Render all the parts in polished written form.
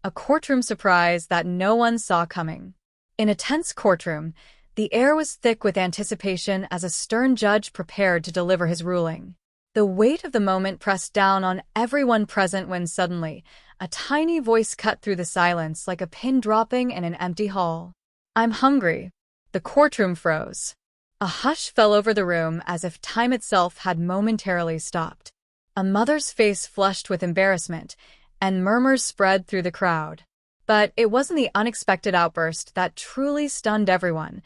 a courtroom surprise that no one saw coming. In a tense courtroom, the air was thick with anticipation as a stern judge prepared to deliver his ruling. The weight of the moment pressed down on everyone present when suddenly, a tiny voice cut through the silence like a pin dropping in an empty hall. "I'm hungry." The courtroom froze. A hush fell over the room as if time itself had momentarily stopped. A mother's face flushed with embarrassment, and murmurs spread through the crowd. But it wasn't the unexpected outburst that truly stunned everyone.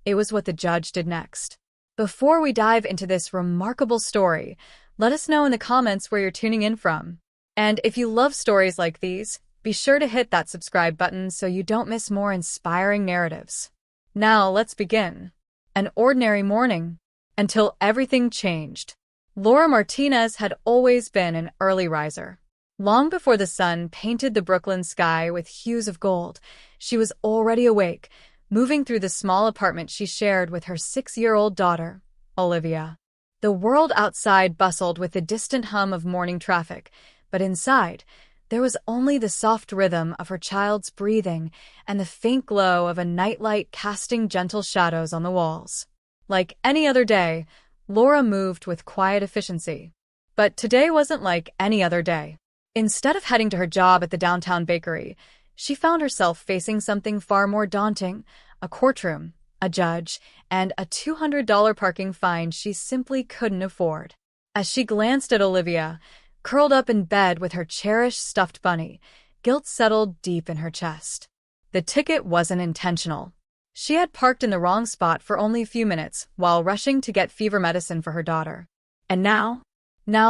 It was what the judge did next. Before we dive into this remarkable story, let us know in the comments where you're tuning in from. And if you love stories like these, be sure to hit that subscribe button so you don't miss more inspiring narratives. Now let's begin. An ordinary morning, until everything changed. Laura Martinez had always been an early riser. Long before the sun painted the Brooklyn sky with hues of gold, she was already awake, moving through the small apartment she shared with her 6-year-old daughter, Olivia. The world outside bustled with the distant hum of morning traffic, but inside, there was only the soft rhythm of her child's breathing and the faint glow of a nightlight casting gentle shadows on the walls. Like any other day, Laura moved with quiet efficiency. But today wasn't like any other day. Instead of heading to her job at the downtown bakery, she found herself facing something far more daunting: a courtroom, a judge, and a $200 parking fine she simply couldn't afford. As she glanced at Olivia, curled up in bed with her cherished stuffed bunny, guilt settled deep in her chest. The ticket wasn't intentional. She had parked in the wrong spot for only a few minutes while rushing to get fever medicine for her daughter. And now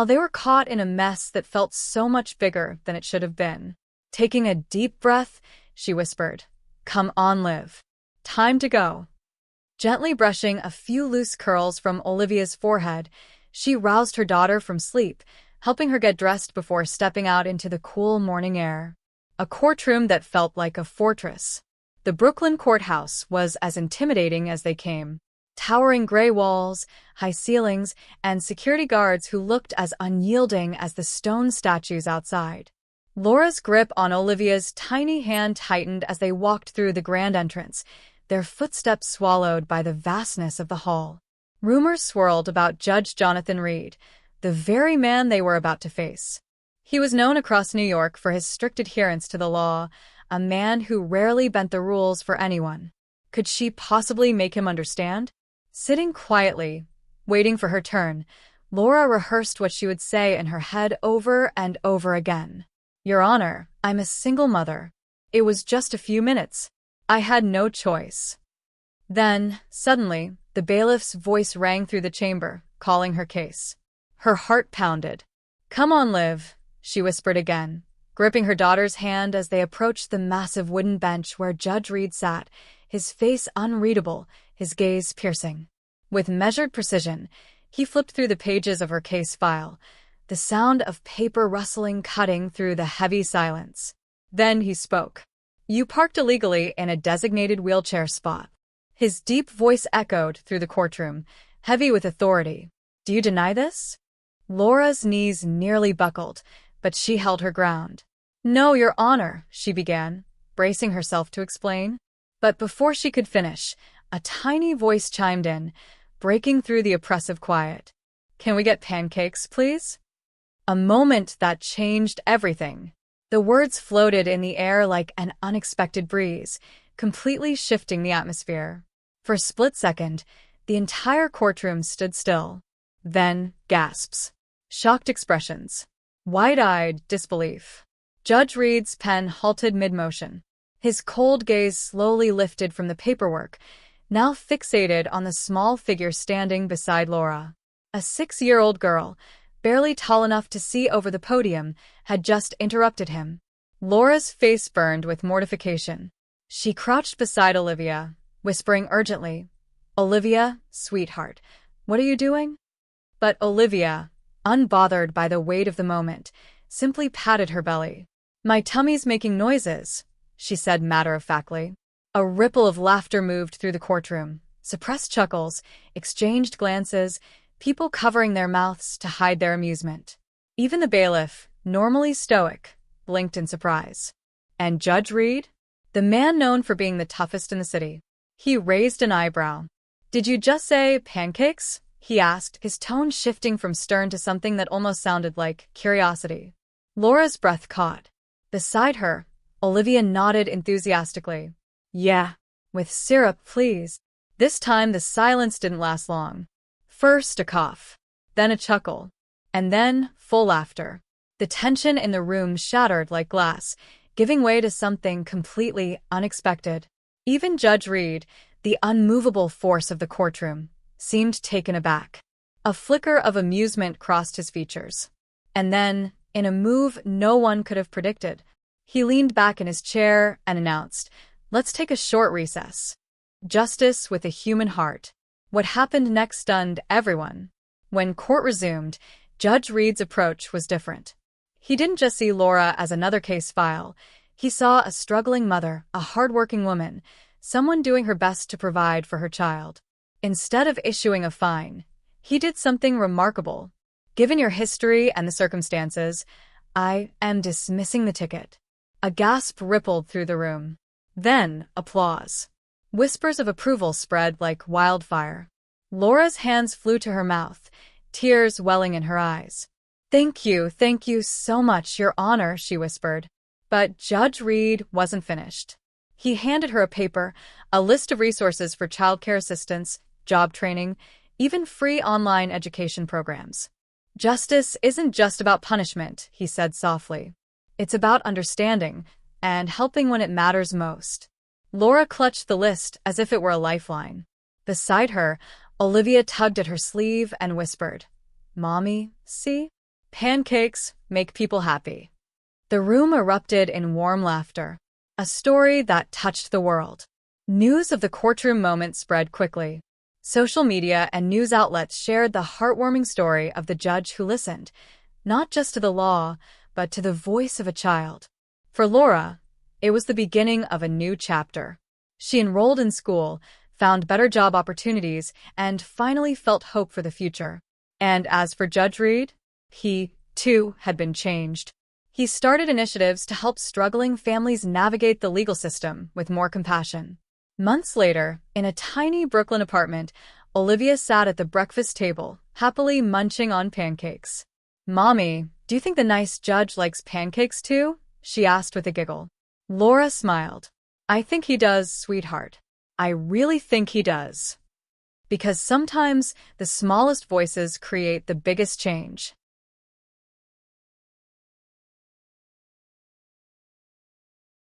they were caught in a mess that felt so much bigger than it should have been. Taking a deep breath, she whispered, "Come on, Liv. Time to go." Gently brushing a few loose curls from Olivia's forehead, she roused her daughter from sleep, helping her get dressed before stepping out into the cool morning air. A courtroom that felt like a fortress. The Brooklyn courthouse was as intimidating as they came. Towering gray walls, high ceilings, and security guards who looked as unyielding as the stone statues outside. Laura's grip on Olivia's tiny hand tightened as they walked through the grand entrance, their footsteps swallowed by the vastness of the hall. Rumors swirled about Judge Jonathan Reed, the very man they were about to face. He was known across New York for his strict adherence to the law, a man who rarely bent the rules for anyone. Could she possibly make him understand? Sitting quietly, waiting for her turn, Laura rehearsed what she would say in her head over and over again. "Your Honor, I'm a single mother. It was just a few minutes. I had no choice." Then, suddenly, the bailiff's voice rang through the chamber, calling her case. Her heart pounded. "Come on, Liv," she whispered again, gripping her daughter's hand as they approached the massive wooden bench where Judge Reed sat, his face unreadable, his gaze piercing. With measured precision, he flipped through the pages of her case file, the sound of paper rustling cutting through the heavy silence. Then he spoke. "You parked illegally in a designated wheelchair spot." His deep voice echoed through the courtroom, heavy with authority. "Do you deny this?" Laura's knees nearly buckled, but she held her ground. "No, Your Honor," she began, bracing herself to explain. But before she could finish, a tiny voice chimed in, breaking through the oppressive quiet. "Can we get pancakes, please?" A moment that changed everything. The words floated in the air like an unexpected breeze, completely shifting the atmosphere. For a split second, the entire courtroom stood still. Then, gasps. Shocked expressions. Wide-eyed disbelief. Judge Reed's pen halted mid-motion. His cold gaze slowly lifted from the paperwork, now fixated on the small figure standing beside Laura. A 6-year-old girl, barely tall enough to see over the podium, had just interrupted him. Laura's face burned with mortification. She crouched beside Olivia, whispering urgently, "Olivia, sweetheart, what are you doing?" But Olivia, unbothered by the weight of the moment, simply patted her belly. "My tummy's making noises," she said matter-of-factly. A ripple of laughter moved through the courtroom, suppressed chuckles, exchanged glances, people covering their mouths to hide their amusement. Even the bailiff, normally stoic, blinked in surprise. And Judge Reed? The man known for being the toughest in the city. He raised an eyebrow. Did you just say pancakes? He asked, his tone shifting from stern to something that almost sounded like curiosity. Laura's breath caught. Beside her, Olivia nodded enthusiastically. Yeah. With syrup, please. This time the silence didn't last long. First a cough, then a chuckle, and then full laughter. The tension in the room shattered like glass, giving way to something completely unexpected. Even Judge Reed, the unmovable force of the courtroom, seemed taken aback. A flicker of amusement crossed his features. And then, in a move no one could have predicted, he leaned back in his chair and announced, "Let's take a short recess." Justice with a human heart. What happened next stunned everyone. When court resumed, Judge Reed's approach was different. He didn't just see Laura as another case file. He saw a struggling mother, a hardworking woman, someone doing her best to provide for her child. Instead of issuing a fine, he did something remarkable. Given your history and the circumstances, I am dismissing the ticket. A gasp rippled through the room. Then, applause. Whispers of approval spread like wildfire. Laura's hands flew to her mouth, tears welling in her eyes. Thank you so much, Your Honor," she whispered. But Judge Reed wasn't finished. He handed her a paper, a list of resources for childcare assistance, job training, even free online education programs. "Justice isn't just about punishment," he said softly. "It's about understanding and helping when it matters most." Laura clutched the list as if it were a lifeline. Beside her, Olivia tugged at her sleeve and whispered, "Mommy, see? Pancakes make people happy." The room erupted in warm laughter. A story that touched the world. News of the courtroom moment spread quickly. Social media and news outlets shared the heartwarming story of the judge who listened, not just to the law, but to the voice of a child. For Laura, it was the beginning of a new chapter. She enrolled in school, found better job opportunities, and finally felt hope for the future. And as for Judge Reed, he, too, had been changed. He started initiatives to help struggling families navigate the legal system with more compassion. Months later, in a tiny Brooklyn apartment, Olivia sat at the breakfast table, happily munching on pancakes. "Mommy, do you think the nice judge likes pancakes too?" she asked with a giggle. Laura smiled. "I think he does, sweetheart. I really think he does." Because sometimes the smallest voices create the biggest change.